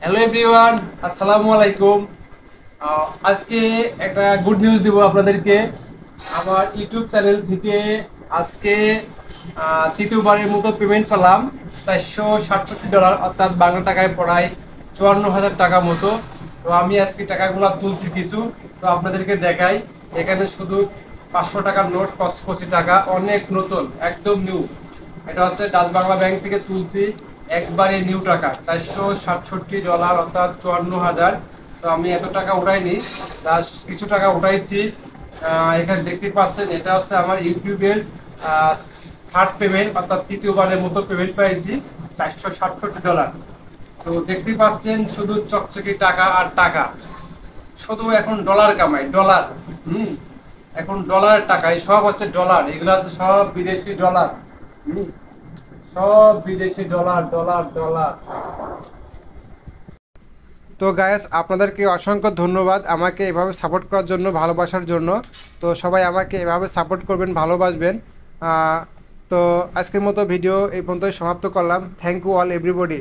Hello everyone, আসসালামু আলাইকুম। আজকে একটা গুড নিউজ দিব আপনাদেরকে। আমার ইউটিউব চ্যানেল থেকে আজকে তৃতীয়বারের মতো পেমেন্ট পেলাম। $467, অর্থাৎ বাংলা টাকায় পড়ায় 54,000 টাকা মতো। তো আমি আজকে টাকাগুলো তুলছি কিছু, তো আপনাদেরকে দেখাই। এখানে শুধু 500 টাকার নোট, কচকচি টাকা, অনেক নতুন, একদম নিউ। এটা হচ্ছে ডাচ বাংলা ব্যাংক থেকে তুলছি, একবারে নিউ টাকা $467, অর্থাৎ 54,000। তো আমি এত টাকা উঠাইনি, জাস্ট কিছু টাকা উঠাইছি। এখানে দেখতে পাচ্ছেন, এটা হচ্ছে আমার ইউটিউবের থার্ড পেমেন্ট, অর্থাৎ তৃতীয়বারের মতো পেমেন্ট পাইছি $467। তো দেখতে পাচ্ছেন শুধু চকচকে টাকা আর টাকা। শুধু এখন ডলার কামাই, ডলার। হুম এখন ডলার টাকায় সব হচ্ছে ডলার, এগুলো হচ্ছে সব বিদেশি ডলার। হুম সব বিদেশি ডলার, ডলার, ডলার। তো গায়েস, আপনাদেরকে অসংখ্য ধন্যবাদ আমাকে এভাবে সাপোর্ট করার জন্য, ভালোবাসার জন্য। তো সবাই আমাকে এভাবে সাপোর্ট করবেন, ভালোবাসবেন। তো আজকের মতো ভিডিও এই পর্যন্তই সমাপ্ত করলাম। Thank you all everybody.